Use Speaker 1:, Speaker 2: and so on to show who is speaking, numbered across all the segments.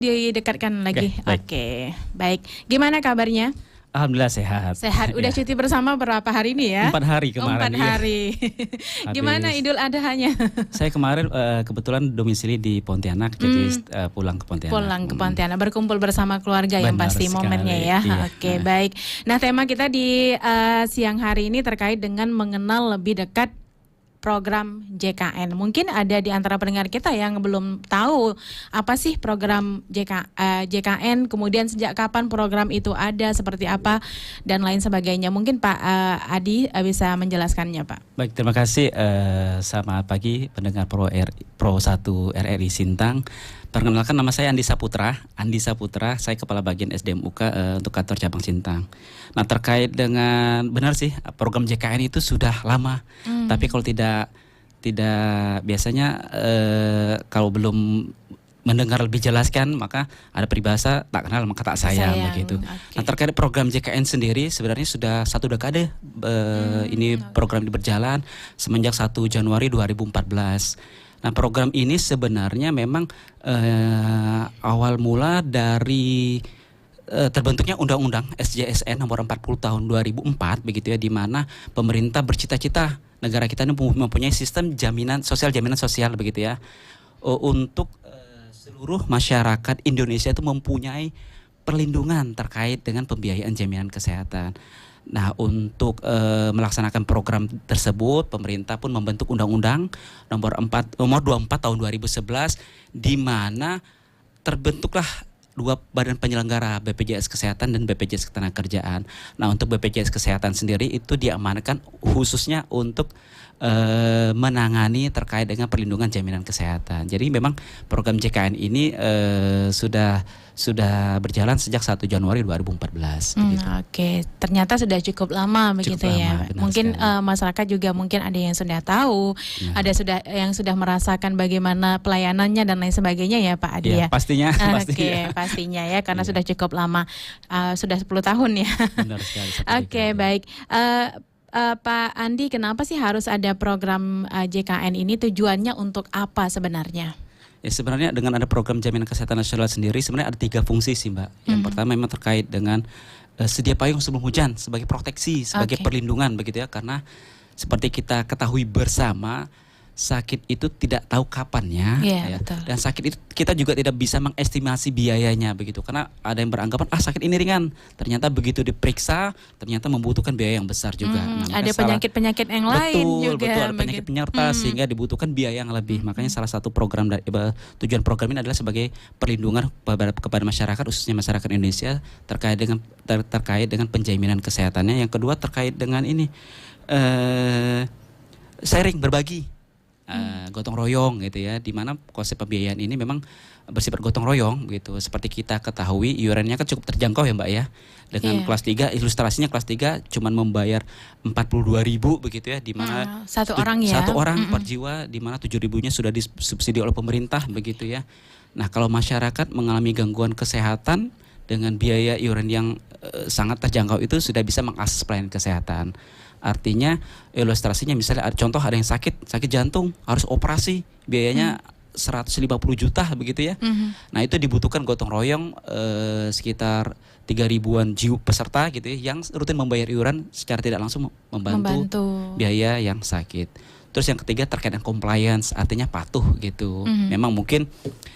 Speaker 1: Didekatkan lagi.
Speaker 2: Oke, baik.
Speaker 1: Oke, baik. Gimana kabarnya?
Speaker 2: Alhamdulillah sehat.
Speaker 1: Sehat. Udah
Speaker 2: Ya.
Speaker 1: cuti bersama berapa hari ini ya?
Speaker 2: 4 hari kemarin.
Speaker 1: 4
Speaker 2: iya.
Speaker 1: hari. Gimana
Speaker 2: Habis.
Speaker 1: Idul Adhanya?
Speaker 2: Saya kemarin kebetulan domisili di Pontianak, jadi pulang ke Pontianak.
Speaker 1: Pulang ke Pontianak, berkumpul bersama keluarga yang
Speaker 2: Benar
Speaker 1: pasti
Speaker 2: sekali,
Speaker 1: momennya ya.
Speaker 2: iya.
Speaker 1: Oke, baik. Nah, tema kita di siang hari ini terkait dengan mengenal lebih dekat program JKN. Mungkin ada di antara pendengar kita yang belum tahu apa sih program JKN, kemudian sejak kapan program itu ada, seperti apa, dan lain sebagainya. Mungkin Pak Adi bisa menjelaskannya, Pak.
Speaker 2: Baik, terima kasih. Selamat pagi pendengar Pro 1 RRI Sintang. Perkenalkan, nama saya Andi Saputra. Saya Kepala Bagian SDM UK untuk kantor cabang Sintang. Nah, terkait dengan, benar sih, program JKN itu sudah lama. Tapi kalau tidak biasanya kalau belum mendengar lebih jelaskan, maka ada peribahasa tak kenal maka tak sayang begitu.
Speaker 1: Okay.
Speaker 2: Nah, terkait program JKN sendiri sebenarnya sudah 1 dekade ini program ini berjalan semenjak 1 Januari 2014. Nah, program ini sebenarnya memang awal mula dari terbentuknya Undang-Undang SJSN nomor 40 tahun 2004 begitu ya, di mana pemerintah bercita-cita negara kita ini mempunyai sistem jaminan sosial begitu ya, untuk seluruh masyarakat Indonesia itu mempunyai perlindungan terkait dengan pembiayaan jaminan kesehatan. Nah, untuk melaksanakan program tersebut, pemerintah pun membentuk Undang-Undang nomor 24 tahun 2011, di mana terbentuklah 2 badan penyelenggara, BPJS Kesehatan dan BPJS Ketenagakerjaan. Nah, untuk BPJS Kesehatan sendiri itu diamankan khususnya untuk menangani terkait dengan perlindungan jaminan kesehatan. Jadi memang program JKN ini sudah berjalan sejak 1 Januari 2014.
Speaker 1: Oke, ternyata sudah cukup lama begitu ya. Mungkin masyarakat juga mungkin ada yang sudah tahu, ada yang sudah merasakan bagaimana pelayanannya dan lain sebagainya ya Pak Adi ya.
Speaker 2: Pastinya.
Speaker 1: Pastinya ya, karena sudah cukup lama, sudah 10 tahun ya.
Speaker 2: Benar sekali.
Speaker 1: Oke, baik. Pak Andi, kenapa sih harus ada program JKN ini? Tujuannya untuk apa sebenarnya?
Speaker 2: Ya, sebenarnya dengan ada program jaminan kesehatan nasional sendiri sebenarnya ada 3 fungsi sih, Mbak. Yang pertama memang terkait dengan sedia payung sebelum hujan sebagai proteksi, sebagai perlindungan begitu ya, karena seperti kita ketahui bersama, sakit itu tidak tahu kapannya, ya. Dan sakit itu kita juga tidak bisa mengestimasi biayanya begitu, karena ada yang beranggapan sakit ini ringan, ternyata begitu diperiksa ternyata membutuhkan biaya yang besar juga.
Speaker 1: Ada penyakit-penyakit yang lain juga.
Speaker 2: Betul, ada penyakit penyerta sehingga dibutuhkan biaya yang lebih. Makanya salah satu program tujuan program ini adalah sebagai perlindungan kepada masyarakat, khususnya masyarakat Indonesia terkait dengan penjaminan kesehatannya. Yang kedua terkait dengan ini sharing, berbagi. Gotong royong gitu ya, di mana konsep pembiayaan ini memang bersifat gotong royong gitu. Seperti kita ketahui iurannya kan cukup terjangkau ya Mbak ya. Dengan kelas 3, ilustrasinya kelas 3 cuman membayar 42.000 begitu ya, di mana
Speaker 1: satu orang
Speaker 2: per jiwa, di mana 7.000-nya sudah disubsidi oleh pemerintah begitu ya. Nah, kalau masyarakat mengalami gangguan kesehatan dengan biaya iuran yang sangat terjangkau itu sudah bisa mengakses pelayanan kesehatan. Artinya ilustrasinya misalnya contoh ada yang sakit jantung harus operasi, biayanya 150 juta begitu ya. Nah, itu dibutuhkan gotong royong sekitar 3.000-an jiwa peserta gitu ya, yang rutin membayar iuran secara tidak langsung membantu biaya yang sakit. Terus yang ketiga terkait dengan compliance, artinya patuh gitu. Memang mungkin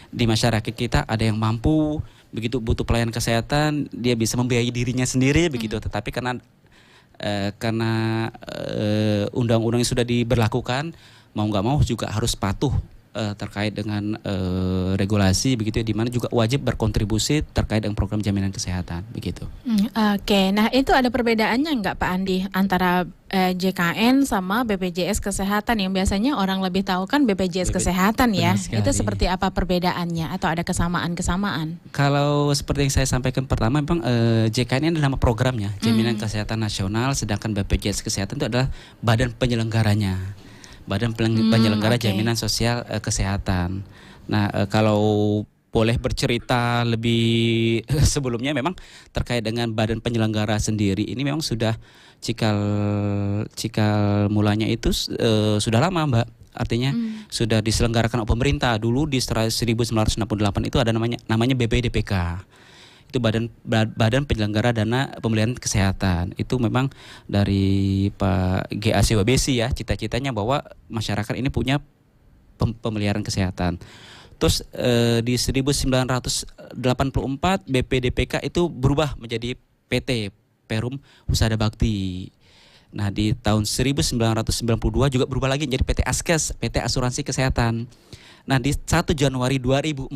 Speaker 2: di masyarakat kita ada yang mampu begitu butuh pelayanan kesehatan, dia bisa membiayai dirinya sendiri begitu, tetapi karena undang-undang yang sudah diberlakukan, mau nggak mau juga harus patuh terkait dengan regulasi begitu ya, di mana juga wajib berkontribusi terkait dengan program jaminan kesehatan begitu.
Speaker 1: Oke, nah itu ada perbedaannya nggak Pak Andi antara JKN sama BPJS Kesehatan? Yang biasanya orang lebih tahu kan BPJS Kesehatan ya. Itu seperti apa perbedaannya atau ada kesamaan-kesamaan? Kalau
Speaker 2: seperti yang saya sampaikan pertama, memang JKN ini adalah nama programnya, Jaminan Kesehatan Nasional, sedangkan BPJS Kesehatan itu adalah badan penyelenggaranya. Badan Penyelenggara Jaminan Sosial Kesehatan. Nah, kalau boleh bercerita lebih sebelumnya, memang terkait dengan badan penyelenggara sendiri ini memang sudah cikal mulanya itu sudah lama Mbak. artinya sudah diselenggarakan oleh pemerintah. Dulu di 1968 itu ada namanya BPDPK. Itu badan penyelenggara dana pemeliharaan kesehatan. Itu memang dari Pak GAC WBC ya, cita-citanya bahwa masyarakat ini punya pemeliharaan kesehatan. Terus di 1984 BPDPK itu berubah menjadi PT Perum Husada Bakti. Nah di tahun 1992 juga berubah lagi menjadi PT Askes, PT Asuransi Kesehatan. Nah di 1 Januari 2014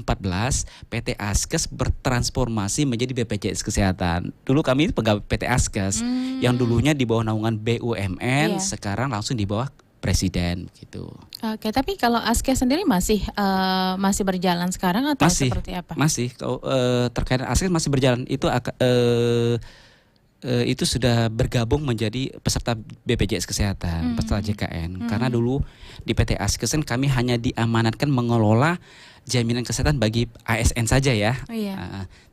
Speaker 2: PT Askes bertransformasi menjadi BPJS Kesehatan. Dulu kami pegawai PT Askes yang dulunya di bawah naungan BUMN, sekarang langsung di bawah Presiden gitu.
Speaker 1: Oke, tapi kalau Askes sendiri masih berjalan sekarang atau seperti apa?
Speaker 2: Masih. Kalau terkait Askes masih berjalan, itu sudah bergabung menjadi peserta BPJS Kesehatan, peserta JKN. Karena dulu di PT Askes kami hanya diamanatkan mengelola jaminan kesehatan bagi ASN saja ya.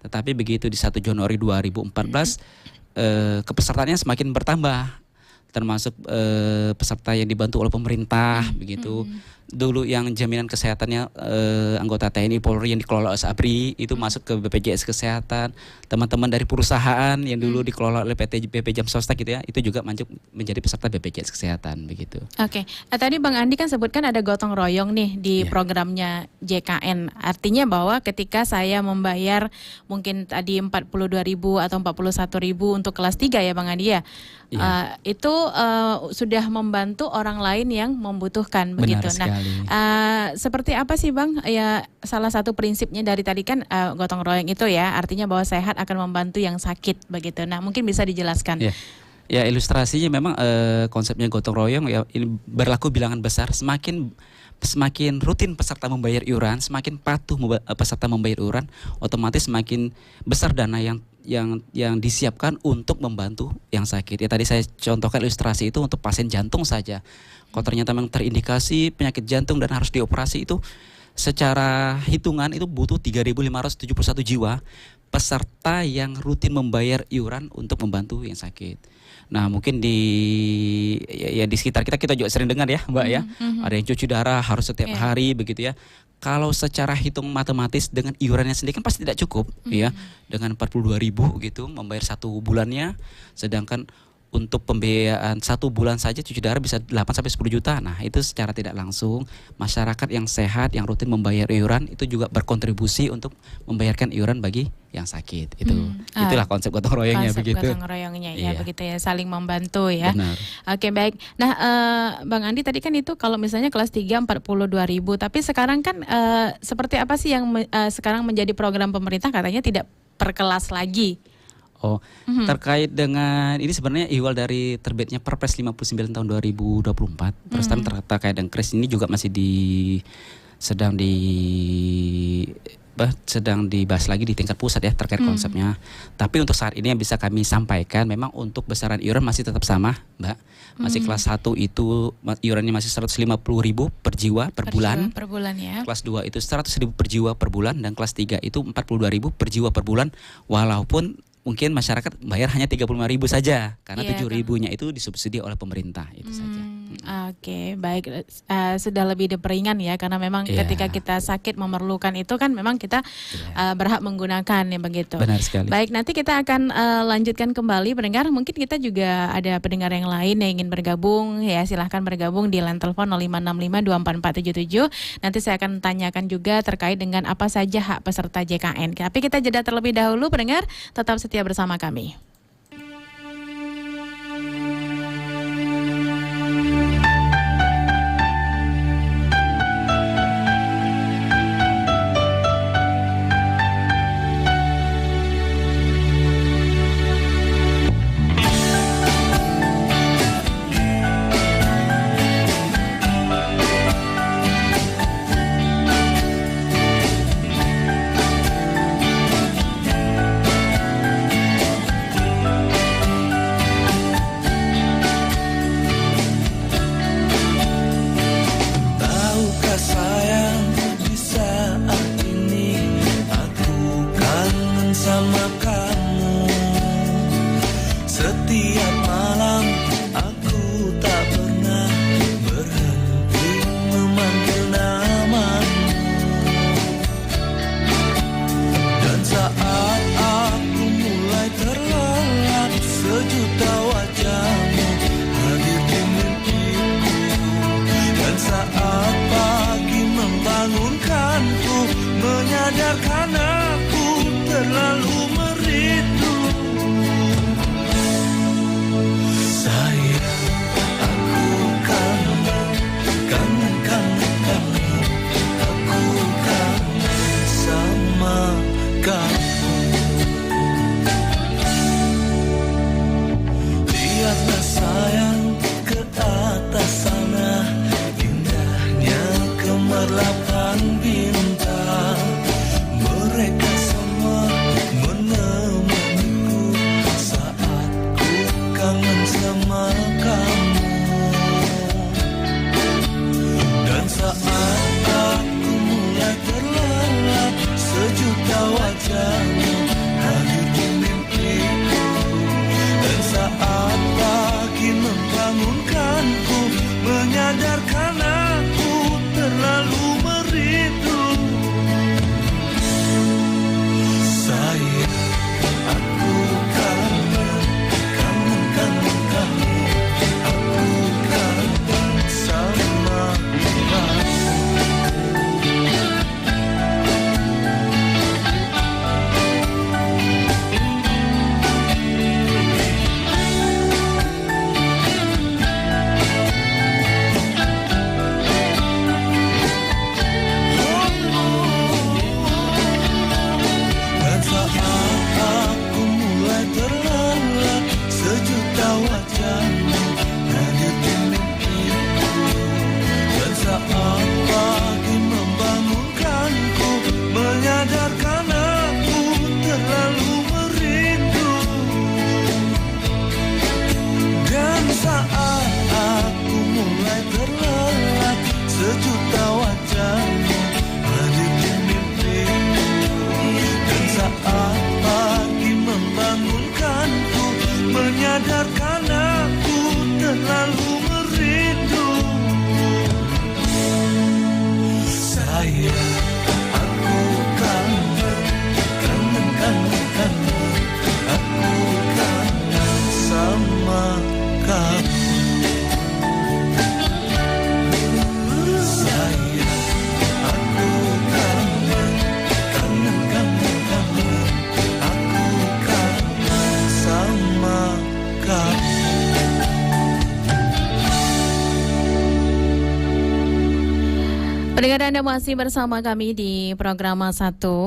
Speaker 2: Tetapi begitu di 1 Januari 2014 kepesertaannya semakin bertambah, termasuk peserta yang dibantu oleh pemerintah begitu. Dulu yang jaminan kesehatannya anggota TNI Polri yang dikelola oleh ABRI itu masuk ke BPJS Kesehatan. Teman-teman dari perusahaan yang dulu dikelola oleh PT BPJAM swasta gitu ya, itu juga masuk menjadi peserta BPJS Kesehatan begitu.
Speaker 1: Oke. Tadi Bang Andi kan sebutkan ada gotong royong nih di programnya JKN. Artinya bahwa ketika saya membayar mungkin tadi 42.000 atau 41.000 untuk kelas 3 ya Bang Andi ya. Itu sudah membantu orang lain yang membutuhkan begitu. Nah, seperti apa sih Bang? Ya salah satu prinsipnya dari tadi kan gotong royong itu ya, artinya bahwa sehat akan membantu yang sakit begitu. Nah, mungkin bisa dijelaskan.
Speaker 2: Ya ilustrasinya memang konsepnya gotong royong ya ini berlaku bilangan besar. Semakin rutin peserta membayar iuran, semakin patuh peserta membayar iuran, otomatis semakin besar dana yang disiapkan untuk membantu yang sakit. Ya tadi saya contohkan ilustrasi itu untuk pasien jantung saja. Kalau ternyata memang terindikasi penyakit jantung dan harus dioperasi, itu secara hitungan itu butuh 3.571 jiwa peserta yang rutin membayar iuran untuk membantu yang sakit. Nah mungkin di sekitar kita juga sering dengar ya Mbak ya, ada yang cuci darah harus setiap hari begitu ya. Kalau secara hitung matematis dengan iurannya sendiri kan pasti tidak cukup ya, dengan 42.000 gitu membayar 1 bulannya, sedangkan untuk pembiayaan 1 bulan saja cuci darah bisa 8-10 juta. Nah itu secara tidak langsung masyarakat yang sehat yang rutin membayar iuran itu juga berkontribusi untuk membayarkan iuran bagi yang sakit. Itulah konsep gotong royongnya begitu.
Speaker 1: Konsep gotong royongnya ya begitu ya, saling membantu ya.
Speaker 2: Benar.
Speaker 1: Oke baik. Nah Bang Andi tadi kan itu kalau misalnya kelas 3 42.000, tapi sekarang kan seperti apa sih yang sekarang menjadi program pemerintah, katanya tidak per kelas lagi.
Speaker 2: Terkait dengan ini sebenarnya iwal dari terbitnya Perpres 59 tahun 2024. Terus terkait dengan KRIS ini juga masih sedang dibahas lagi di tingkat pusat ya terkait konsepnya. Tapi untuk saat ini yang bisa kami sampaikan memang untuk besaran iuran masih tetap sama, Mbak. Masih kelas 1 itu iurannya masih 150.000 per jiwa per bulan.
Speaker 1: Per bulan ya.
Speaker 2: Kelas 2 itu 100.000 per jiwa per bulan, dan kelas 3 itu 42.000 per jiwa per bulan, walaupun mungkin masyarakat bayar hanya 35.000 saja karena 7.000-nya itu disubsidi oleh pemerintah, itu saja.
Speaker 1: Oke, baik, sudah lebih diperingan ya, karena memang ketika kita sakit memerlukan itu kan memang kita berhak menggunakan ya begitu.
Speaker 2: Benar sekali.
Speaker 1: Baik, nanti kita akan lanjutkan kembali pendengar. Mungkin kita juga ada pendengar yang lain yang ingin bergabung ya, silahkan bergabung di line telepon 0565244477. Nanti saya akan tanyakan juga terkait dengan apa saja hak peserta JKN. Tapi kita jeda terlebih dahulu pendengar, tetap setia bersama kami.
Speaker 3: Setiap malam aku tak pernah berhenti menyadarkan aku terlalu merindu. Sayang, aku kangen kamu. Aku kangen sama kamu. Dan saat aku mulai terlelap, sejuta wajahmu hadir di mimpiku. Dan saat pagi membangunkanku, menyadarkan aku terlalu merindu. Dan saat aku mulai terlelap, sejuta wajahmu hadir di mimpiku. Dan saat pagi membangunkanku, menyadarkan aku terlalu merindu. Sayang, aku kangen. Aku kangen sama kamu. Sayang, aku kangen. Aku kangen sama kamu.
Speaker 1: Pendengar, Anda masih bersama kami di program 1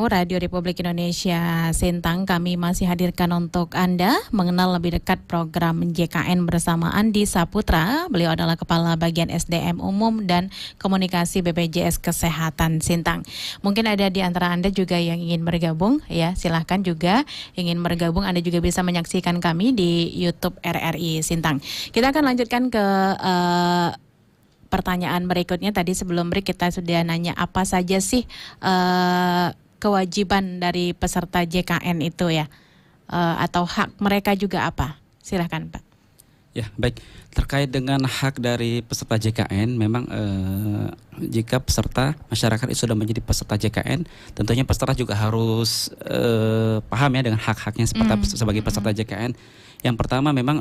Speaker 1: Radio Republik Indonesia Sintang. Kami masih hadirkan untuk Anda mengenal lebih dekat program JKN bersama Andi Saputra. Beliau adalah Kepala Bagian SDM Umum dan Komunikasi BPJS Kesehatan Sintang. Mungkin ada di antara Anda juga yang ingin bergabung, ya silahkan juga ingin bergabung. Anda juga bisa menyaksikan kami di YouTube RRI Sintang. Kita akan lanjutkan ke pertanyaan berikutnya. Tadi sebelum break kita sudah nanya apa saja sih kewajiban dari peserta JKN itu ya, atau hak mereka juga apa? Silahkan Pak.
Speaker 2: Ya, baik. Terkait dengan hak dari peserta JKN, memang jika peserta masyarakat itu sudah menjadi peserta JKN, tentunya peserta juga harus paham ya dengan hak-haknya sebagai peserta JKN. Yang pertama memang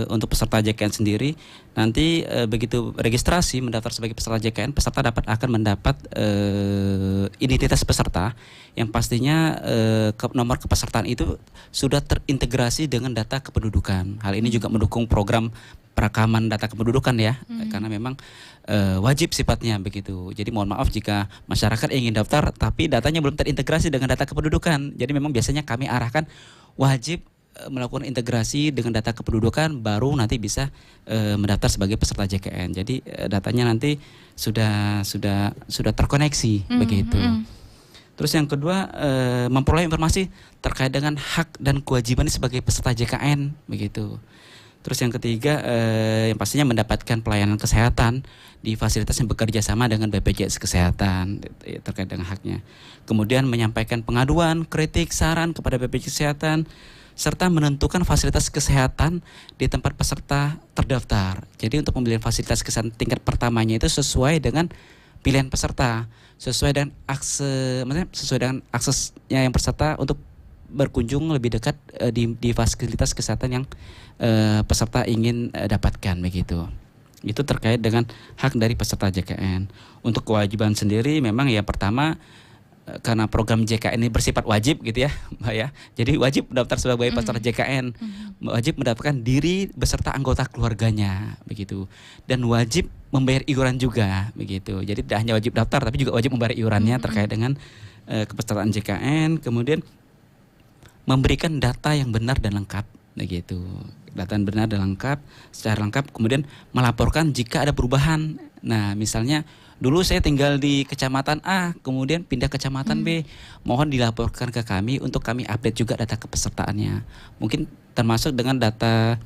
Speaker 2: untuk peserta JKN sendiri, nanti begitu registrasi mendaftar sebagai peserta JKN, peserta akan mendapat identitas peserta yang pastinya nomor kepesertaan itu sudah terintegrasi dengan data kependudukan. Hal ini juga mendukung program perekaman data kependudukan ya, karena memang wajib sifatnya begitu. Jadi mohon maaf jika masyarakat ingin daftar tapi datanya belum terintegrasi dengan data kependudukan. Jadi memang biasanya kami arahkan wajib melakukan integrasi dengan data kependudukan, baru nanti bisa mendaftar sebagai peserta JKN. Jadi datanya nanti sudah terkoneksi begitu. Terus yang kedua, memperoleh informasi terkait dengan hak dan kewajiban sebagai peserta JKN begitu. Terus yang ketiga, yang pastinya mendapatkan pelayanan kesehatan di fasilitas yang bekerja sama dengan BPJS Kesehatan terkait dengan haknya. Kemudian menyampaikan pengaduan, kritik, saran kepada BPJS Kesehatan, serta menentukan fasilitas kesehatan di tempat peserta terdaftar. Jadi untuk pembelian fasilitas kesehatan tingkat pertamanya itu sesuai dengan pilihan peserta, sesuai dengan aksesnya yang peserta untuk berkunjung lebih dekat di fasilitas kesehatan yang peserta ingin dapatkan begitu. Itu terkait dengan hak dari peserta JKN. Untuk kewajiban sendiri memang yang pertama, karena program JKN ini bersifat wajib gitu ya Mbak ya. Jadi wajib mendaftar sebagai peserta JKN, wajib mendaftarkan diri beserta anggota keluarganya begitu. Dan wajib membayar iuran juga begitu. Jadi tidak hanya wajib daftar tapi juga wajib membayar iurannya terkait dengan kepesertaan JKN. Kemudian memberikan data yang benar dan lengkap begitu. Data yang benar dan lengkap secara lengkap, kemudian melaporkan jika ada perubahan. Nah, misalnya dulu saya tinggal di kecamatan A, kemudian pindah ke kecamatan B. Mohon dilaporkan ke kami untuk kami update juga data kepesertaannya. Mungkin termasuk dengan data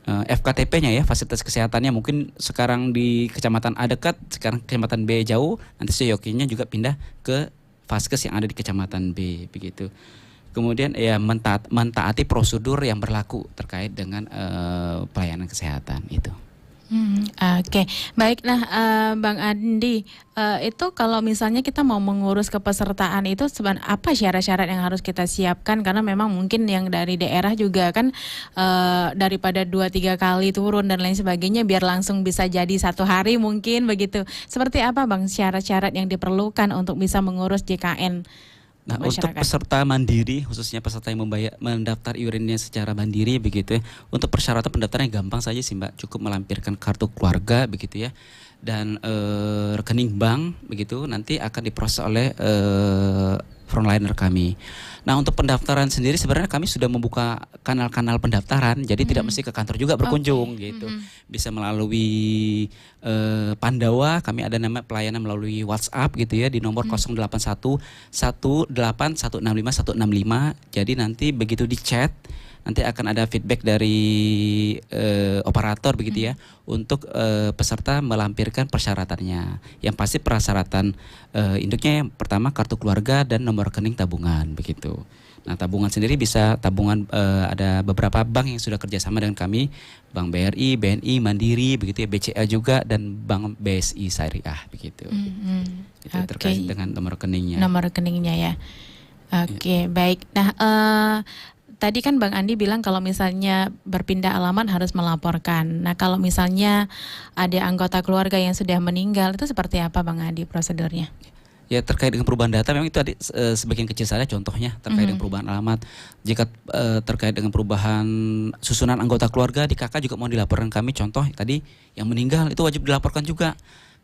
Speaker 2: FKTP-nya ya, fasilitas kesehatannya. Mungkin sekarang di kecamatan A dekat, sekarang kecamatan B jauh, nanti seyokinya juga pindah ke Vaskes yang ada di kecamatan B begitu. Kemudian ya mentaati prosedur yang berlaku terkait dengan pelayanan kesehatan itu.
Speaker 1: Oke, baik. Nah, Bang Andi, itu kalau misalnya kita mau mengurus kepesertaan itu apa syarat-syarat yang harus kita siapkan? Karena memang mungkin yang dari daerah juga kan daripada 2-3 kali turun dan lain sebagainya, biar langsung bisa jadi 1 hari mungkin begitu. Seperti apa Bang syarat-syarat yang diperlukan untuk bisa mengurus JKN?
Speaker 2: Nah, untuk peserta mandiri, khususnya peserta yang mendaftar iurannya secara mandiri begitu ya. Untuk persyaratan pendaftarannya gampang saja sih Mbak, cukup melampirkan kartu keluarga begitu ya. Dan rekening bank begitu, nanti akan diproses oleh frontliner kami. Nah, untuk pendaftaran sendiri sebenarnya kami sudah membuka kanal-kanal pendaftaran, jadi tidak mesti ke kantor juga berkunjung gitu. Bisa melalui Pandawa, kami ada nama pelayanan melalui WhatsApp gitu ya di nomor 081 18165 165. Jadi nanti begitu di chat nanti akan ada feedback dari operator begitu ya untuk peserta melampirkan persyaratannya. Yang pasti persyaratan induknya yang pertama kartu keluarga dan nomor rekening tabungan begitu. Nah, tabungan sendiri bisa tabungan ada beberapa bank yang sudah kerjasama dengan kami, Bank BRI, BNI, Mandiri begitu ya, BCA juga dan Bank BSI Syariah begitu. Itu terkait dengan nomor rekeningnya.
Speaker 1: Nomor rekeningnya ya. Oke, baik. Nah, tadi kan Bang Andi bilang kalau misalnya berpindah alamat harus melaporkan. Nah, kalau misalnya ada anggota keluarga yang sudah meninggal, itu seperti apa Bang Andi prosedurnya?
Speaker 2: Ya, terkait dengan perubahan data memang itu tadi sebagian kecil saja contohnya terkait dengan perubahan alamat. Jika terkait dengan perubahan susunan anggota keluarga di KK juga mau dilaporkan kami, contoh tadi yang meninggal itu wajib dilaporkan juga.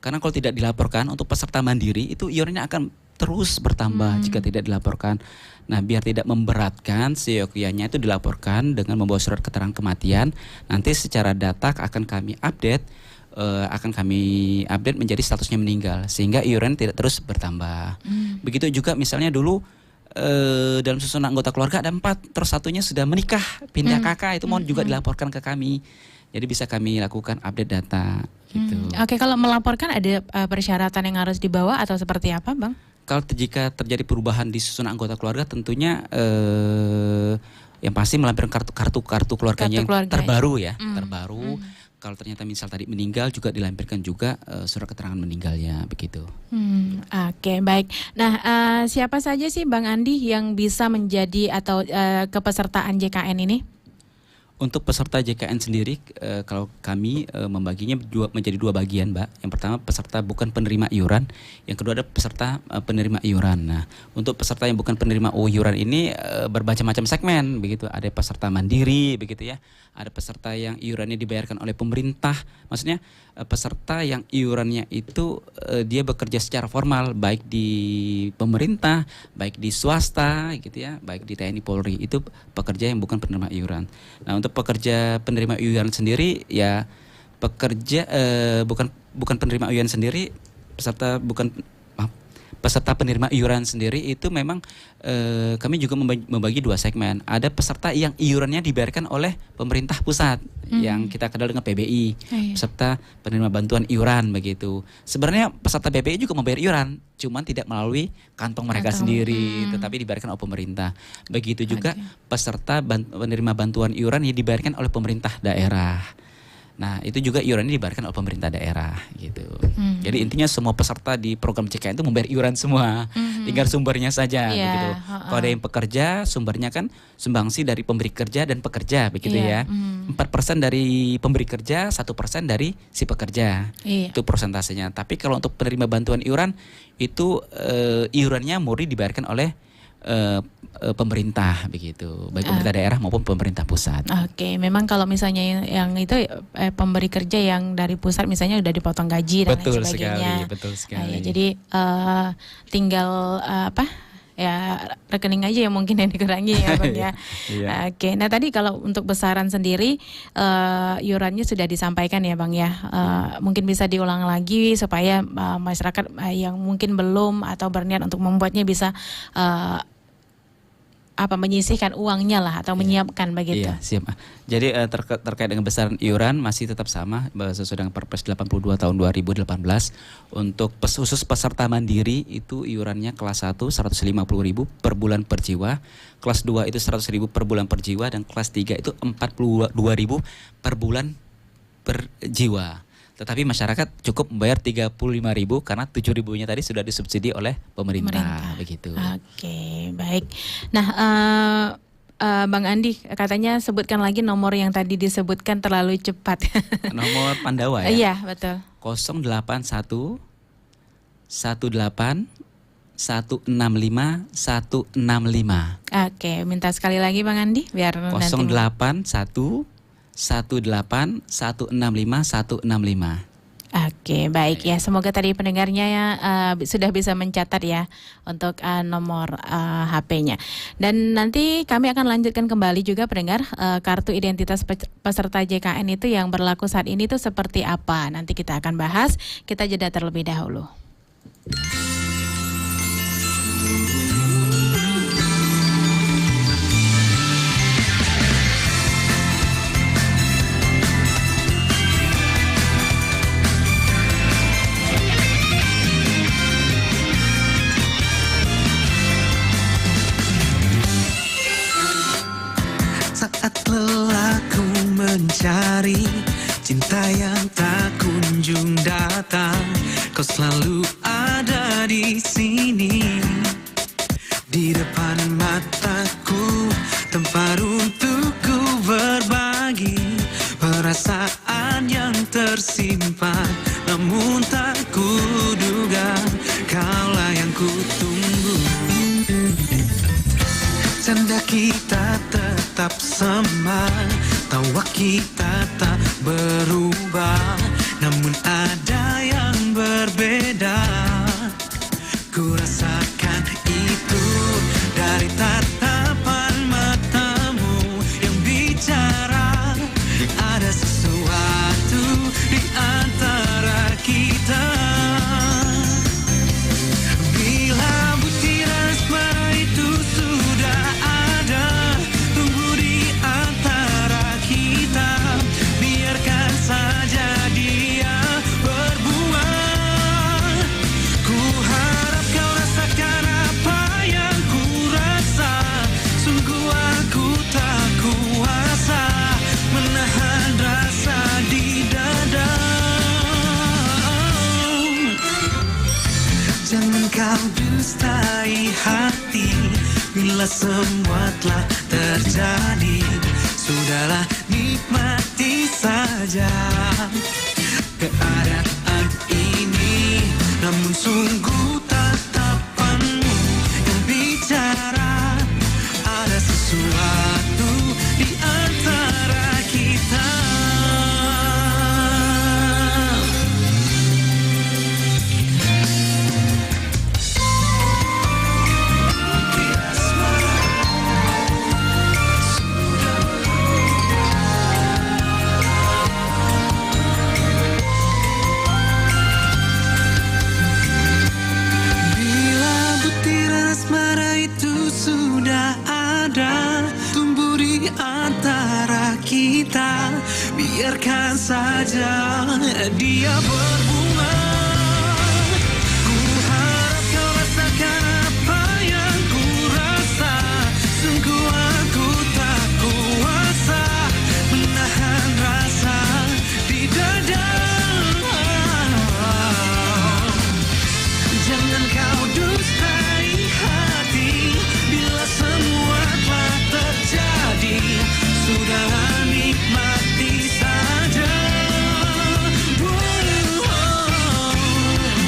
Speaker 2: Karena kalau tidak dilaporkan untuk peserta mandiri itu iurannya akan terus bertambah jika tidak dilaporkan. Nah, biar tidak memberatkan, seyogyanya itu dilaporkan dengan membawa surat keterangan kematian. Nanti secara data akan kami update menjadi statusnya meninggal sehingga iuran tidak terus bertambah. Begitu juga misalnya dulu dalam susunan anggota keluarga ada 4, terus satunya sudah menikah pindah KK, itu mau juga dilaporkan ke kami. Jadi bisa kami lakukan update data gitu.
Speaker 1: Oke, kalau melaporkan ada persyaratan yang harus dibawa atau seperti apa Bang?
Speaker 2: Kalau jika terjadi perubahan di susunan anggota keluarga tentunya yang pasti melampirkan kartu keluarganya yang terbaru ya, terbaru. Kalau ternyata misal tadi meninggal juga dilampirkan juga surat keterangan meninggalnya begitu.
Speaker 1: Oke, baik. Nah, siapa saja sih Bang Andi yang bisa menjadi atau kepesertaan JKN ini?
Speaker 2: Untuk peserta JKN sendiri, kalau kami membaginya menjadi 2 bagian, Mbak. Yang pertama peserta bukan penerima iuran, yang kedua ada peserta penerima iuran. Nah, untuk peserta yang bukan penerima iuran ini bermacam-macam segmen, begitu. Ada peserta mandiri, begitu ya. Ada peserta yang iurannya dibayarkan oleh pemerintah. Maksudnya peserta yang iurannya itu dia bekerja secara formal, baik di pemerintah, baik di swasta, gitu ya, baik di TNI Polri. Itu pekerja yang bukan penerima iuran. Nah, untuk pekerja penerima iuran sendiri ya pekerja bukan penerima iuran sendiri, peserta penerima iuran sendiri itu memang kami juga membagi 2 segmen. Ada peserta yang iurannya dibayarkan oleh pemerintah pusat yang kita kenal dengan PBI, peserta penerima bantuan iuran begitu. Sebenarnya peserta PBI juga membayar iuran, cuman tidak melalui kantong mereka sendiri, tetapi dibayarkan oleh pemerintah. Begitu juga peserta penerima bantuan iuran yang dibayarkan oleh pemerintah daerah. Nah, itu juga iurannya dibayarkan oleh pemerintah daerah gitu. Jadi intinya semua peserta di program JKN itu membayar iuran semua. Tinggal sumbernya saja begitu. Kalau ada yang pekerja, sumbernya kan sumbangsi dari pemberi kerja dan pekerja begitu ya. 4% dari pemberi kerja, 1% dari si pekerja. Itu persentasenya. Tapi kalau untuk penerima bantuan iuran itu iurannya murni dibayarkan oleh pemerintah begitu, baik pemerintah daerah maupun pemerintah pusat. Oke,
Speaker 1: memang kalau misalnya yang itu pemberi kerja yang dari pusat misalnya udah dipotong gaji dan lain sebagainya.
Speaker 2: Betul sekali.
Speaker 1: Jadi tinggal ya rekening aja yang mungkin yang dikurangi ya Bang ya. Oke, nah tadi kalau untuk besaran sendiri iurannya sudah disampaikan ya Bang ya. Mungkin bisa diulang lagi supaya masyarakat yang mungkin belum atau berniat untuk membuatnya bisa menyisihkan uangnya lah atau menyiapkan begitu.
Speaker 2: Iya, siap. Jadi terkait dengan besaran iuran masih tetap sama sesuai dengan Perpres 82 tahun 2018. Untuk khusus peserta mandiri itu iurannya kelas 1 150.000 per bulan per jiwa, kelas 2 itu 100.000 per bulan per jiwa, dan kelas 3 itu 42.000 per bulan per jiwa. Tetapi masyarakat cukup membayar 35.000 karena 7.000-nya tadi sudah disubsidi oleh pemerintah. Begitu.
Speaker 1: Oke, baik. Nah, Bang Andi katanya sebutkan lagi nomor yang tadi disebutkan terlalu cepat.
Speaker 2: Nomor Pandawa ya.
Speaker 1: Iya, betul.
Speaker 2: 081 18 165 165.
Speaker 1: Oke, minta sekali lagi Bang Andi biar nanti
Speaker 2: 081 18 165 165.
Speaker 1: Oke, baik ya. Semoga tadi pendengarnya ya, sudah bisa mencatat ya untuk nomor HP-nya. Dan nanti kami akan lanjutkan kembali juga pendengar, kartu identitas peserta JKN itu yang berlaku saat ini itu seperti apa. Nanti kita akan bahas. Kita jeda terlebih dahulu.
Speaker 3: Saat lelah ku mencari cinta yang tak kunjung datang, kau selalu ada di sini. Di depan mataku, tempat untuk ku berbagi perasaan yang tersimpan, namun tak kuduga kaulah yang ku tunggu. Canda kita tetap sama, tawa kita tak berubah, namun ada yang berbeda. Ku rasakan itu dari tatapan matamu yang bicara. Ada sesuatu di antara kita. Bila butiran asmara itu sudah ada, tunggu di antara kita, biarkan saja dia berbuah. Ku harap kau rasakan apa yang ku rasa, sungguh aku tak kuasa menahan rasa di dada. Jangan kau dustai hati, bila semua telah terjadi, sudahlah nikmati saja keadaan ini. Namun sungguh tatapanmu yang bicara, ada sesuatu di antara kita. Bila butiran asmara itu sudah ada, tumbuh di antara kita, biarkan saja dia berbunga. Ku harap kau rasakan apa yang ku rasa, sungguh aku tak kuasa menahan rasa di dada. Jangan kau dustai hati, bila semua telah terjadi, sudahlah nikmati saja.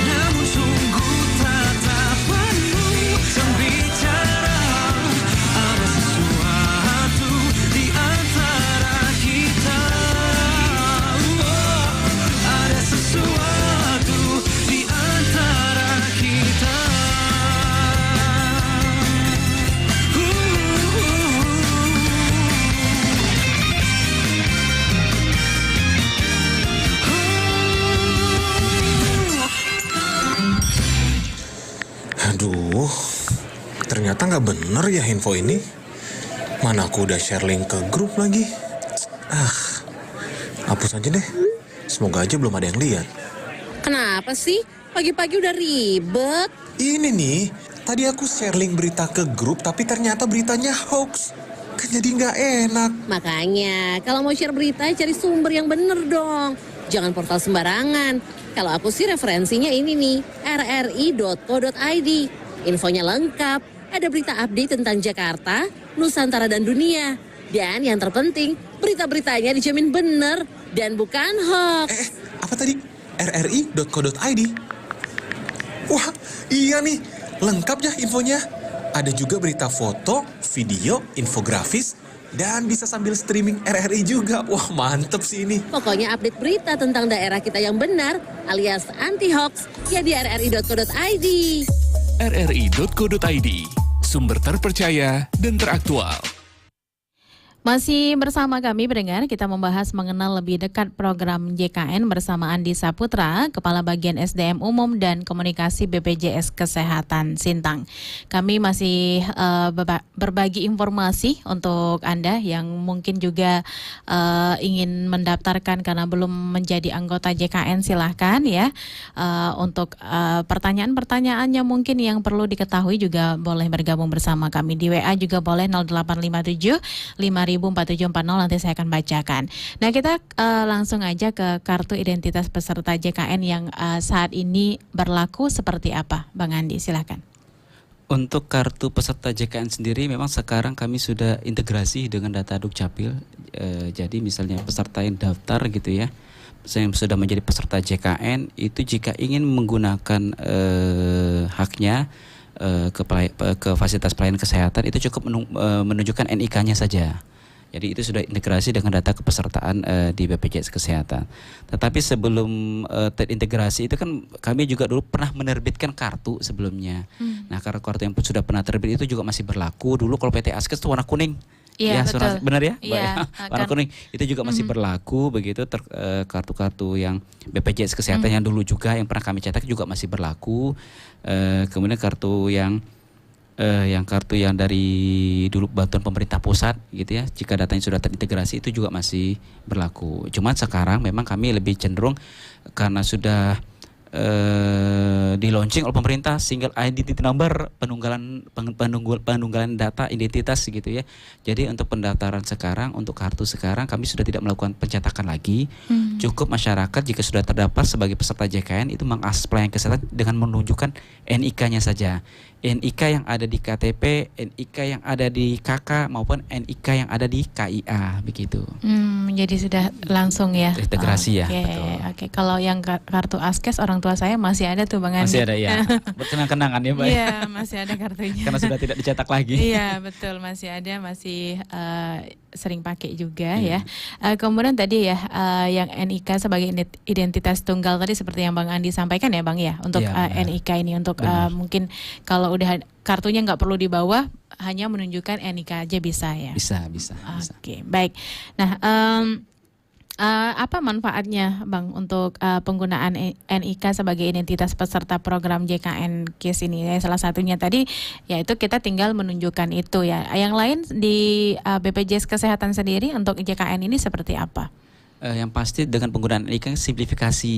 Speaker 3: Namun sungguh tatapanmu yang bicara, ada sesuatu di antara kita. Ada sesuatu di antara kita.
Speaker 4: Aduh, ternyata nggak bener ya info ini. Mana aku udah share link ke grup lagi. Hapus aja deh. Semoga aja belum ada yang lihat.
Speaker 5: Kenapa sih? Pagi-pagi udah ribet.
Speaker 4: Ini nih, tadi aku share link berita ke grup tapi ternyata beritanya hoax. Kan jadi nggak enak.
Speaker 5: Makanya, kalau mau share berita, cari sumber yang bener dong. Jangan portal sembarangan. Kalau aku sih referensinya ini nih, rri.co.id. Infonya lengkap, ada berita update tentang Jakarta, Nusantara, dan dunia. Dan yang terpenting, berita-beritanya dijamin bener dan bukan hoax.
Speaker 4: Apa tadi? rri.co.id. Wah, iya nih. Lengkap ya infonya. Ada juga berita foto, video, infografis, dan bisa sambil streaming RRI juga. Wah, mantep sih ini.
Speaker 5: Pokoknya update berita tentang daerah kita yang benar alias anti-hoax ya di rri.co.id.
Speaker 3: rri.co.id, sumber terpercaya dan teraktual.
Speaker 1: Masih bersama kami pendengar, kita membahas mengenal lebih dekat program JKN bersama Andi Saputra, Kepala Bagian SDM Umum dan Komunikasi BPJS Kesehatan Sintang. Kami masih berbagi informasi untuk Anda yang mungkin juga ingin mendaftarkan karena belum menjadi anggota JKN, silahkan ya. Untuk pertanyaan-pertanyaannya mungkin yang perlu diketahui juga boleh bergabung bersama kami di WA, juga boleh 0857 4740, nanti saya akan bacakan. Nah, kita langsung aja ke kartu identitas peserta JKN yang saat ini berlaku seperti apa, Bang Andi, silakan.
Speaker 2: Untuk kartu peserta JKN sendiri memang sekarang kami sudah integrasi dengan data Dukcapil. Jadi misalnya peserta yang daftar gitu ya, yang sudah menjadi peserta JKN itu jika ingin menggunakan haknya ke fasilitas pelayanan kesehatan itu cukup menunjukkan NIK-nya saja. Jadi itu sudah integrasi dengan data kepesertaan di BPJS Kesehatan. Tetapi sebelum terintegrasi itu kan kami juga dulu pernah menerbitkan kartu sebelumnya. Nah, kartu yang sudah pernah terbit itu juga masih berlaku. Dulu kalau PT Askes itu warna kuning.
Speaker 1: Iya,
Speaker 2: ya,
Speaker 1: betul.
Speaker 2: Benar ya?
Speaker 1: Iya,
Speaker 2: warna kuning itu juga masih berlaku begitu. Kartu-kartu yang BPJS Kesehatan yang dulu juga yang pernah kami cetak juga masih berlaku. Kemudian kartu yang dari dulu bantuan pemerintah pusat gitu ya, jika datanya sudah terintegrasi itu juga masih berlaku. Cuman sekarang memang kami lebih cenderung karena sudah di launching oleh pemerintah single identity number, penunggalan data identitas gitu ya. Jadi untuk pendaftaran sekarang, untuk kartu sekarang kami sudah tidak melakukan pencetakan lagi. Cukup masyarakat jika sudah terdaftar sebagai peserta JKN itu mengakses pelayanan kesehatan dengan menunjukkan NIK-nya saja. NIK yang ada di KTP, NIK yang ada di KK maupun NIK yang ada di KIA begitu.
Speaker 1: Jadi sudah langsung ya.
Speaker 2: Integrasi ya.
Speaker 1: Oke. Kalau yang kartu Askes orang tua saya masih ada tuh, Bang Andi.
Speaker 2: Masih ada ya. Kenang-kenangan ya, Mbak.
Speaker 1: Iya, masih ada kartunya.
Speaker 2: Karena sudah tidak dicetak lagi.
Speaker 1: Iya, betul, masih ada, masih sering pakai juga ya. Kemudian tadi ya yang NIK sebagai identitas tunggal tadi seperti yang Bang Andi sampaikan ya, Bang ya, untuk NIK ini untuk mungkin kalau udah kartunya nggak perlu dibawa, hanya menunjukkan NIK aja bisa ya.
Speaker 2: Bisa.
Speaker 1: Oke, baik. Nah, apa manfaatnya, Bang, untuk penggunaan NIK sebagai identitas peserta program JKN KIS ini? Salah satunya tadi yaitu kita tinggal menunjukkan itu ya. Yang lain di BPJS Kesehatan sendiri untuk JKN ini seperti apa?
Speaker 2: Yang pasti dengan penggunaan NIK simplifikasi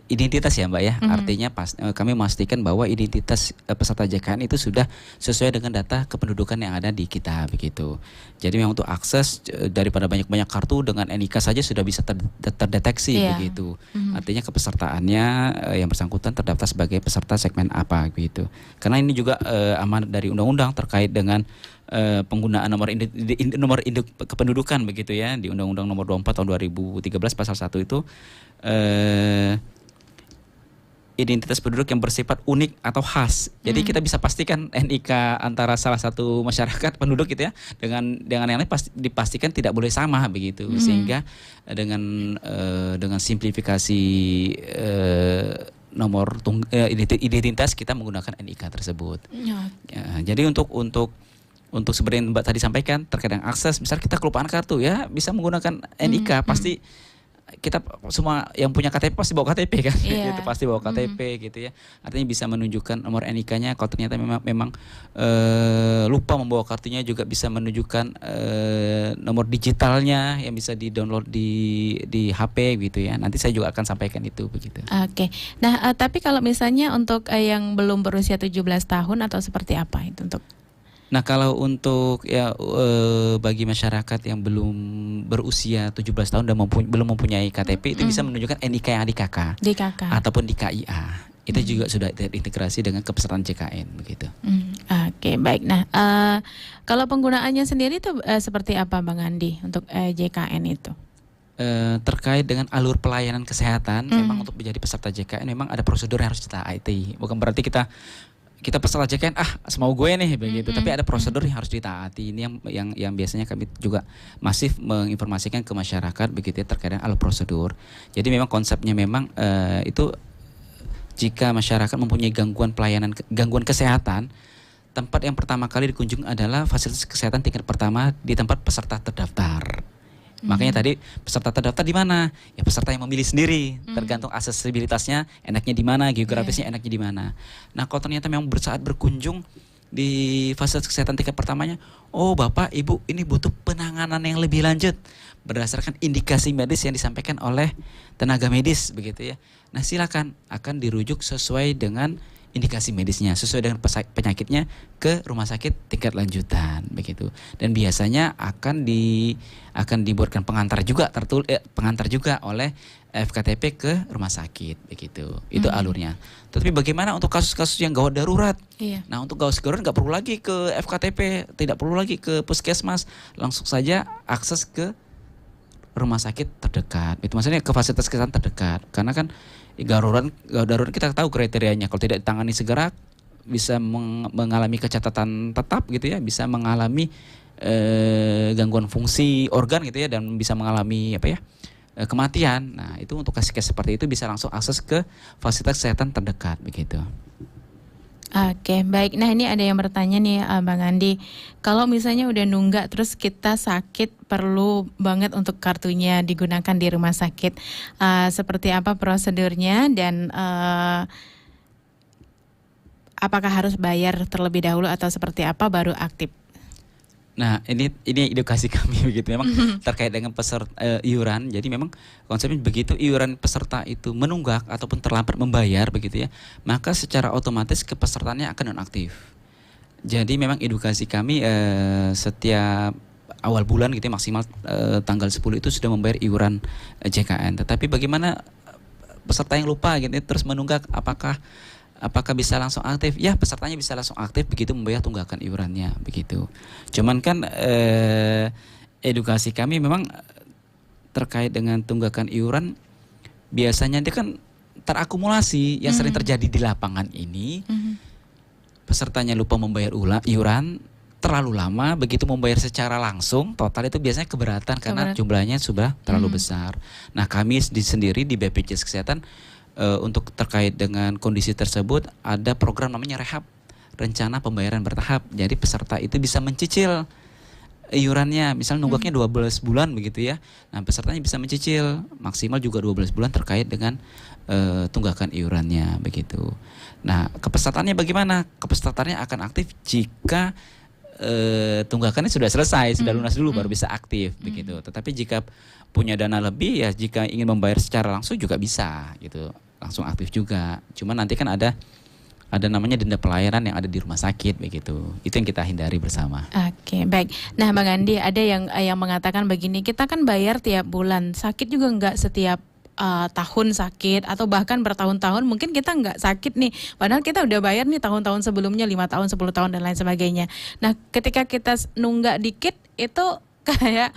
Speaker 2: identitas ya, Mbak ya. Artinya kami memastikan bahwa identitas peserta JKN itu sudah sesuai dengan data kependudukan yang ada di kita begitu. Jadi memang untuk akses daripada banyak-banyak kartu dengan NIK saja sudah bisa terdeteksi begitu. Artinya kepesertaannya yang bersangkutan terdaftar sebagai peserta segmen apa begitu. Karena ini juga amanat dari undang-undang terkait dengan penggunaan nomor induk kependudukan begitu ya, di Undang-Undang Nomor 24 tahun 2013 pasal 1 itu identitas penduduk yang bersifat unik atau khas. Jadi kita bisa pastikan NIK antara salah satu masyarakat penduduk gitu ya dengan yang lain dipastikan tidak boleh sama begitu. Sehingga dengan simplifikasi nomor identitas kita menggunakan NIK tersebut. Ya, jadi untuk seperti yang Mbak tadi sampaikan terkait dengan akses, misal kita kelupaan kartu ya bisa menggunakan NIK, pasti kita semua yang punya KTP pasti bawa KTP kan, gitu, pasti bawa KTP gitu ya. Artinya bisa menunjukkan nomor NIK-nya. Kalau ternyata memang lupa membawa kartunya juga bisa menunjukkan nomor digitalnya yang bisa di-download di HP gitu ya. Nanti saya juga akan sampaikan itu begitu.
Speaker 1: Oke. Nah, tapi kalau misalnya untuk yang belum berusia 17 tahun atau seperti apa itu untuk
Speaker 2: Nah, kalau untuk ya bagi masyarakat yang belum berusia 17 tahun dan belum mempunyai KTP itu bisa menunjukkan NIK yang ada di KK
Speaker 1: Di KK.
Speaker 2: ataupun di KIA. Itu juga sudah terintegrasi dengan kepesertaan JKN begitu.
Speaker 1: Oke, baik. Nah, kalau penggunaannya sendiri itu seperti apa Bang Andi untuk JKN itu?
Speaker 2: Terkait dengan alur pelayanan kesehatan, memang untuk menjadi peserta JKN memang ada prosedur yang harus ditaati. Bukan berarti kita peserta JKN semau gue nih begitu, tapi ada prosedur yang harus ditaati. Ini yang biasanya kami juga masif menginformasikan ke masyarakat begitu ya, terkait dengan alur prosedur. Jadi memang konsepnya memang itu jika masyarakat mempunyai gangguan kesehatan, tempat yang pertama kali dikunjungi adalah fasilitas kesehatan tingkat pertama di tempat peserta terdaftar. Makanya tadi peserta terdaftar di mana? Ya peserta yang memilih sendiri, tergantung aksesibilitasnya enaknya di mana, geografisnya enaknya di mana. Nah, kalau ternyata memang saat berkunjung di fasilitas kesehatan tingkat pertamanya, oh Bapak, Ibu ini butuh penanganan yang lebih lanjut berdasarkan indikasi medis yang disampaikan oleh tenaga medis begitu ya. Nah, silakan akan dirujuk sesuai dengan indikasi medisnya, sesuai dengan penyakitnya ke rumah sakit tingkat lanjutan begitu. Dan biasanya akan dibuatkan pengantar juga oleh FKTP ke rumah sakit begitu. Itu alurnya. Tetapi bagaimana untuk kasus-kasus yang gawat darurat?
Speaker 1: Iya.
Speaker 2: Nah, untuk gawat darurat nggak perlu lagi ke FKTP, tidak perlu lagi ke puskesmas, langsung saja akses ke rumah sakit terdekat. Itu maksudnya ke fasilitas kesehatan terdekat. Karena kan gawat darurat kita tahu kriterianya, kalau tidak ditangani segera bisa mengalami kecacatan tetap gitu ya, bisa mengalami gangguan fungsi organ gitu ya, dan bisa mengalami kematian. Nah, itu untuk kasus-kasus seperti itu bisa langsung akses ke fasilitas kesehatan terdekat begitu.
Speaker 1: Oke, baik. Nah, ini ada yang bertanya nih Bang Andi. Kalau misalnya udah nunggak terus kita sakit, perlu banget untuk kartunya digunakan di rumah sakit. Seperti apa prosedurnya dan apakah harus bayar terlebih dahulu atau seperti apa baru aktif?
Speaker 2: Nah, ini edukasi kami begitu memang terkait dengan peserta iuran. Jadi memang konsepnya begitu, iuran peserta itu menunggak ataupun terlambat membayar begitu ya, maka secara otomatis kepesertaannya akan nonaktif. Jadi memang edukasi kami setiap awal bulan gitu ya, maksimal tanggal 10 itu sudah membayar iuran JKN. Tetapi bagaimana peserta yang lupa gitu ya, terus menunggak, apakah bisa langsung aktif? Ya, pesertanya bisa langsung aktif begitu membayar tunggakan iurannya begitu. Cuman kan edukasi kami memang terkait dengan tunggakan iuran biasanya dia kan terakumulasi. Yang sering terjadi di lapangan ini, pesertanya lupa membayar iuran terlalu lama, begitu membayar secara langsung total itu biasanya keberatan karena jumlahnya sudah terlalu besar. Nah, kami sendiri di BPJS Kesehatan untuk terkait dengan kondisi tersebut ada program namanya rehab, rencana pembayaran bertahap. Jadi peserta itu bisa mencicil iurannya, misal nunggaknya 12 bulan begitu ya. Nah, pesertanya bisa mencicil maksimal juga 12 bulan terkait dengan tunggakan iurannya begitu. Nah, kepesertaannya bagaimana? Kepesertaannya akan aktif jika tunggakannya sudah selesai, sudah lunas dulu baru bisa aktif begitu. Tetapi jika punya dana lebih ya, jika ingin membayar secara langsung juga bisa gitu, langsung aktif juga. Cuma nanti kan ada namanya denda pelayanan yang ada di rumah sakit begitu. Itu yang kita hindari bersama.
Speaker 1: Oke, baik. Nah, Bang Andi, ada yang mengatakan begini, kita kan bayar tiap bulan, sakit juga nggak setiap tahun sakit atau bahkan bertahun-tahun mungkin kita nggak sakit nih, padahal kita udah bayar nih tahun-tahun sebelumnya 5 tahun, 10 tahun dan lain sebagainya. Nah, ketika kita nunggak dikit itu kayak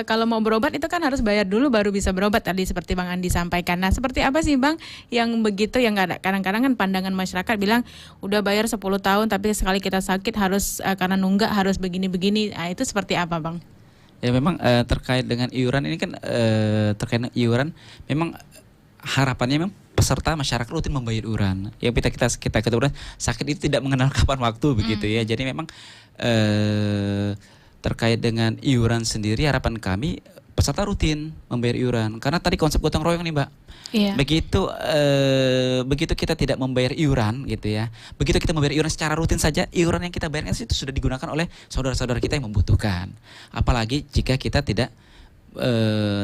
Speaker 1: kalau mau berobat itu kan harus bayar dulu baru bisa berobat tadi seperti Bang Andi sampaikan. Nah, seperti apa sih Bang yang begitu, yang kadang-kadang kan pandangan masyarakat bilang udah bayar 10 tahun tapi sekali kita sakit harus karena nunggak harus begini-begini. Nah, itu seperti apa Bang?
Speaker 2: Ya memang terkait dengan iuran ini kan terkait dengan iuran memang harapannya memang peserta masyarakat rutin membayar iuran. Ya kita ketahui sakit itu tidak mengenal kapan waktu begitu ya. Jadi memang terkait dengan iuran sendiri harapan kami peserta rutin membayar iuran karena tadi konsep gotong royong nih Mbak. Iya. Begitu kita tidak membayar iuran gitu ya. Begitu kita membayar iuran secara rutin saja, iuran yang kita bayarkan itu sudah digunakan oleh saudara-saudara kita yang membutuhkan. Apalagi jika kita tidak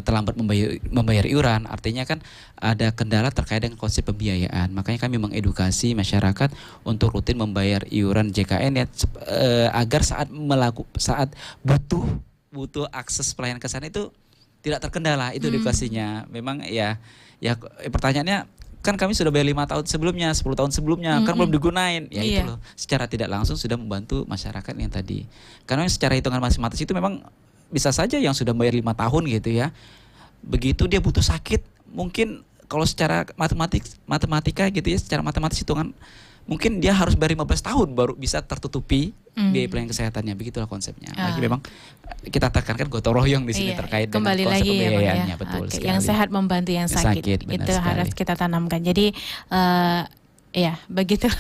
Speaker 2: terlambat membayar iuran, artinya kan ada kendala terkait dengan konsep pembiayaan. Makanya kami mengedukasi masyarakat untuk rutin membayar iuran JKN ya, agar saat butuh akses pelayanan ke sana itu tidak terkendala. Itu edukasinya. Memang ya pertanyaannya, kan kami sudah bayar 5 tahun sebelumnya, 10 tahun sebelumnya, kan belum digunain. Ya itu loh, secara tidak langsung sudah membantu masyarakat yang tadi. Karena secara hitungan matematis itu memang bisa saja yang sudah bayar 5 tahun gitu ya, begitu dia butuh sakit, mungkin kalau secara matematika gitu ya, secara matematis hitungan, mungkin dia harus bayar 15 tahun baru bisa tertutupi biaya pelayanan kesehatannya. Begitulah konsepnya. Lagi memang kita tekankan gotong royong di sini terkait
Speaker 1: kembali
Speaker 2: dengan konsep
Speaker 1: lagi
Speaker 2: pembiayaannya.
Speaker 1: Betul
Speaker 2: sekali.
Speaker 1: Yang sehat membantu yang sakit. Itu harus kita tanamkan. Jadi ya, begitulah.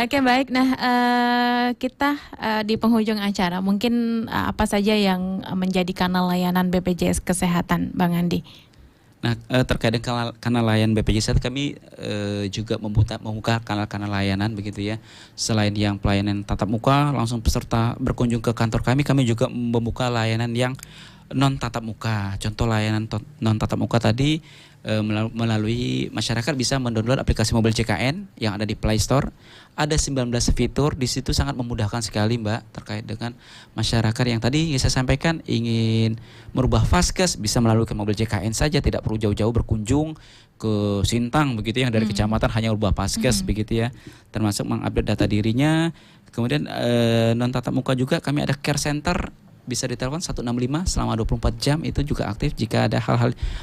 Speaker 1: Oke, baik. Nah, kita di penghujung acara, mungkin apa saja yang menjadi kanal layanan BPJS Kesehatan, Bang Andi?
Speaker 2: Nah, terkait dengan kanal layanan BPJS, kami juga membuka kanal-kanal layanan begitu ya. Selain yang pelayanan tatap muka, langsung peserta berkunjung ke kantor kami juga membuka layanan yang non tatap muka. Contoh layanan non tatap muka tadi, melalui masyarakat bisa mendownload aplikasi mobil JKN yang ada di Play Store. Ada 19 fitur di situ, sangat memudahkan sekali Mbak, terkait dengan masyarakat yang tadi saya sampaikan ingin merubah vaskes, bisa melalui ke mobil JKN saja, tidak perlu jauh-jauh berkunjung ke Sintang begitu yang dari kecamatan, hanya merubah vaskes begitu ya. Termasuk mengupdate data dirinya. Kemudian non tatap muka juga kami ada care center, bisa ditelepon 165 selama 24 jam, itu juga aktif jika ada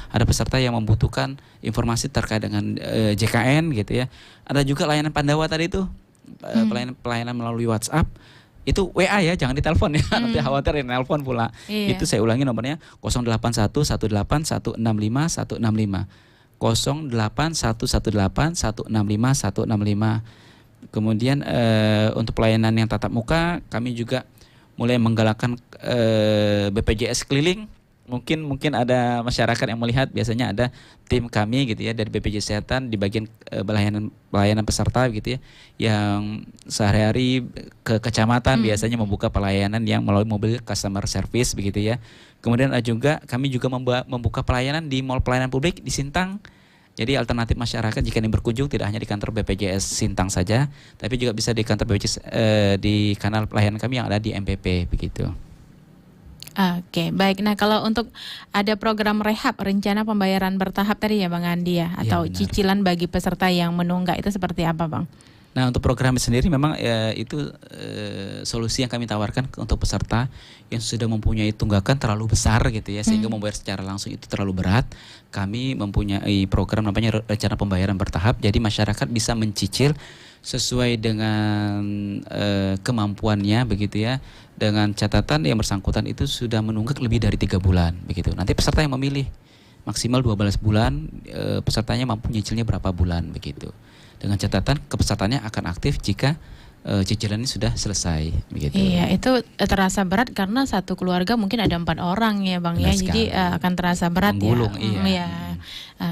Speaker 2: ada peserta yang membutuhkan informasi terkait dengan JKN gitu ya. Ada juga layanan Pandawa tadi itu, pelayanan melalui WhatsApp. Itu WA ya, jangan ditelepon ya, nanti khawatir nelpon pula. Itu saya ulangi nomornya 08118165 165 08118165 165. Kemudian untuk pelayanan yang tatap muka, kami juga mulai menggalakkan BPJS keliling. Mungkin ada masyarakat yang melihat, biasanya ada tim kami gitu ya dari BPJS Kesehatan di bagian pelayanan peserta gitu ya, yang sehari-hari ke kecamatan biasanya membuka pelayanan yang melalui mobil customer service begitu ya. Kemudian kami juga membuka pelayanan di mall pelayanan publik di Sintang. Jadi alternatif masyarakat jika ingin berkunjung tidak hanya di kantor BPJS Sintang saja, tapi juga bisa di kantor BPJS di kanal pelayanan kami yang ada di MPP begitu.
Speaker 1: Oke, baik. Nah, kalau untuk ada program rehab, rencana pembayaran bertahap tadi ya Bang Andi ya, atau cicilan bagi peserta yang menunggak, itu seperti apa Bang?
Speaker 2: Nah, untuk program sendiri memang itu solusi yang kami tawarkan untuk peserta yang sudah mempunyai tunggakan terlalu besar gitu ya, sehingga membayar secara langsung itu terlalu berat. Kami mempunyai program namanya rencana pembayaran bertahap, jadi masyarakat bisa mencicil sesuai dengan kemampuannya begitu ya, dengan catatan yang bersangkutan itu sudah menunggak lebih dari 3 bulan begitu. Nanti peserta yang memilih, maksimal 12 bulan, pesertanya mampu nyicilnya berapa bulan begitu. Dengan catatan kepesertaannya akan aktif jika cicilannya sudah selesai begitu.
Speaker 1: Iya, itu terasa berat karena satu keluarga mungkin ada 4 orang ya Bang. Benar ya, sekali. Jadi akan terasa berat. Menggulung, ya. Iya.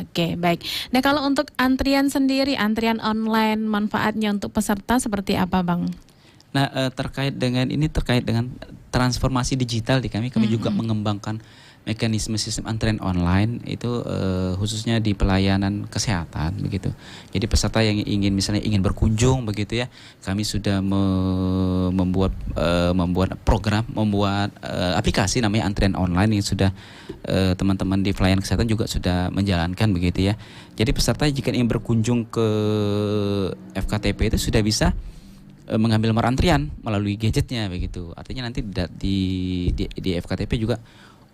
Speaker 1: Oke, baik. Nah, kalau untuk antrian sendiri, antrian online, manfaatnya untuk peserta seperti apa Bang?
Speaker 2: Nah, terkait dengan transformasi digital di kami juga mengembangkan mekanisme sistem antrian online itu khususnya di pelayanan kesehatan begitu. Jadi peserta yang ingin berkunjung begitu ya, kami sudah membuat aplikasi namanya antrian online yang sudah teman-teman di pelayanan kesehatan juga sudah menjalankan begitu ya. Jadi peserta jika ingin berkunjung ke FKTP itu sudah bisa mengambil nomor antrian melalui gadgetnya begitu. Artinya nanti di FKTP juga,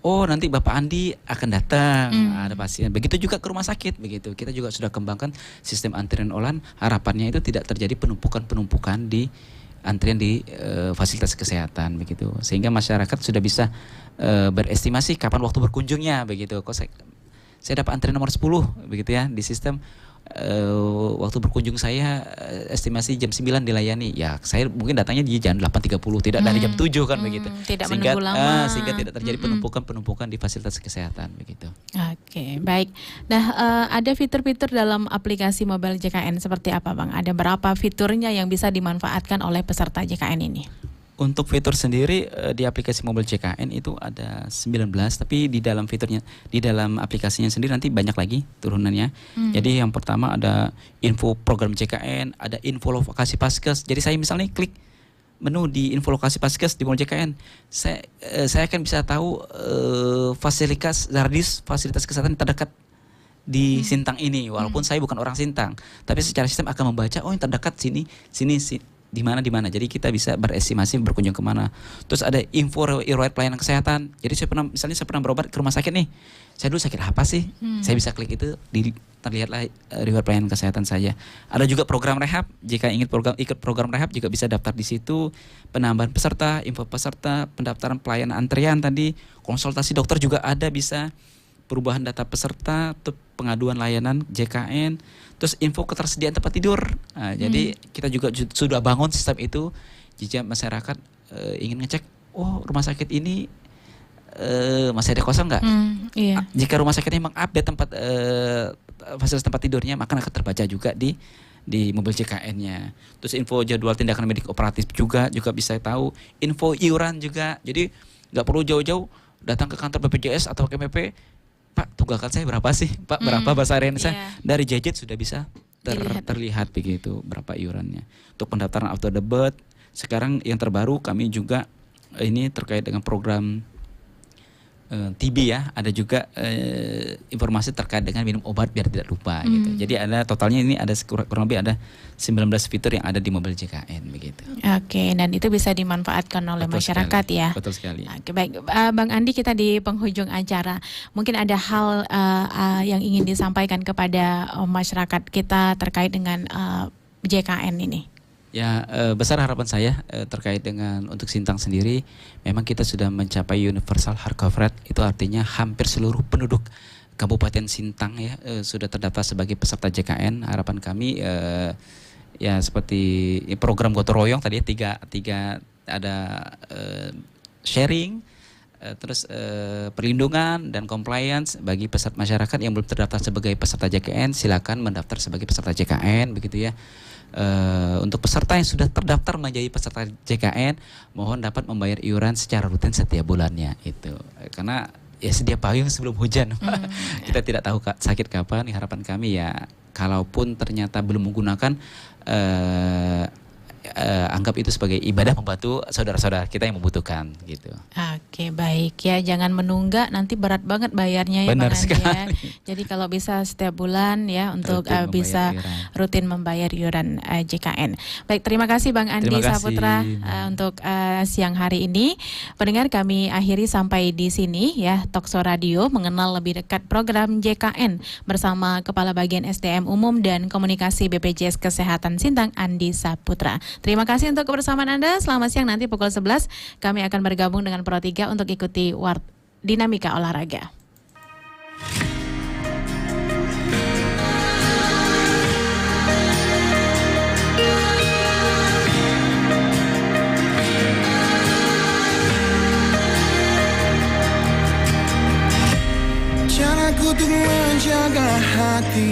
Speaker 2: oh nanti Bapak Andi akan datang, ada pasien. Begitu juga ke rumah sakit begitu. Kita juga sudah kembangkan sistem antrian online. Harapannya itu tidak terjadi penumpukan di antrian di fasilitas kesehatan begitu. Sehingga masyarakat sudah bisa berestimasi kapan waktu berkunjungnya begitu. Kok saya dapat antrian nomor 10 begitu ya di sistem. Waktu berkunjung saya estimasi jam 9 dilayani. Ya, saya mungkin datangnya di jam 8.30, tidak dari jam 7 kan begitu.
Speaker 1: Tidak menunggu lama.
Speaker 2: Sehingga tidak terjadi penumpukan di fasilitas kesehatan begitu.
Speaker 1: Oke, baik. Nah, ada fitur-fitur dalam aplikasi mobile JKN seperti apa Bang? Ada berapa fiturnya yang bisa dimanfaatkan oleh peserta JKN ini?
Speaker 2: Untuk fitur sendiri di aplikasi Mobile JKN itu ada 19, tapi di dalam fiturnya, di dalam aplikasinya sendiri nanti banyak lagi turunannya. Jadi yang pertama ada info program JKN, ada info lokasi Paskes. Jadi saya misalnya klik menu di info lokasi Paskes di Mobile JKN, saya akan bisa tahu fasilitas kesehatan terdekat di Sintang ini, walaupun saya bukan orang Sintang, tapi secara sistem akan membaca yang terdekat sini di mana. Jadi kita bisa berestimasi berkunjung kemana. Terus ada info riwayat pelayanan kesehatan. Jadi saya pernah berobat ke rumah sakit nih. Saya dulu sakit apa sih? Saya bisa klik itu, terlihatlah riwayat pelayanan kesehatan saya. Ada juga program rehab. Jika ingin ikut program rehab juga bisa daftar di situ. Penambahan peserta, info peserta, pendaftaran pelayanan antrian tadi, konsultasi dokter juga ada bisa. Perubahan data peserta, pengaduan layanan JKN, terus info ketersediaan tempat tidur. Nah, jadi kita juga sudah bangun sistem itu. Jika masyarakat ingin ngecek, rumah sakit ini masih ada kosong nggak?
Speaker 1: Iya.
Speaker 2: Jika rumah sakit ini mengupdate fasilitas tempat tidurnya, maka akan terbaca juga di mobil JKN-nya. Terus info jadwal tindakan medik operatif juga bisa tahu. Info iuran juga. Jadi nggak perlu jauh-jauh datang ke kantor BPJS atau KPP. Pak, tunggakan saya berapa sih? Pak, berapa bahasa harian saya? Dari gadget sudah bisa terlihat begitu berapa iurannya. Untuk pendaftaran auto debit, sekarang yang terbaru kami juga ini terkait dengan program TB ya, ada juga informasi terkait dengan minum obat biar tidak lupa gitu. Jadi ada totalnya ini ada kurang lebih ada 19 fitur yang ada di mobil JKN begitu.
Speaker 1: Oke, dan itu bisa dimanfaatkan oleh masyarakat ya.
Speaker 2: Betul sekali.
Speaker 1: Oke, baik, Bang Andi, kita di penghujung acara. Mungkin ada hal yang ingin disampaikan kepada masyarakat kita terkait dengan JKN ini.
Speaker 2: Ya, besar harapan saya terkait dengan untuk Sintang sendiri, memang kita sudah mencapai universal hard coverage, itu artinya hampir seluruh penduduk Kabupaten Sintang ya sudah terdaftar sebagai peserta JKN. Harapan kami ya seperti program gotong royong tadi tiga ada sharing, terus perlindungan dan compliance bagi peserta masyarakat yang belum terdaftar sebagai peserta JKN, silakan mendaftar sebagai peserta JKN begitu ya. Untuk peserta yang sudah terdaftar menjadi peserta JKN, mohon dapat membayar iuran secara rutin setiap bulannya itu. Karena ya sedia payung sebelum hujan. Kita tidak tahu sakit kapan. Harapan kami ya kalaupun ternyata belum menggunakan anggap itu sebagai ibadah membantu saudara-saudara kita yang membutuhkan gitu.
Speaker 1: Oke, baik ya, jangan menunggak, nanti berat banget bayarnya ya.
Speaker 2: Benar
Speaker 1: Bang Andi ya.
Speaker 2: sekali.
Speaker 1: Jadi kalau bisa setiap bulan ya untuk bisa rutin membayar iuran JKN. Baik, terima kasih Bang Andi Saputra untuk siang hari ini. Pendengar, kami akhiri sampai di sini ya Talkshow Radio mengenal lebih dekat program JKN bersama Kepala Bagian SDM Umum dan Komunikasi BPJS Kesehatan Sintang, Andi Saputra. Terima kasih untuk kebersamaan Anda. Selamat siang, nanti pukul 11 kami akan bergabung dengan Pro 3 untuk ikuti dinamika olahraga.
Speaker 6: Caraku untuk menjaga hati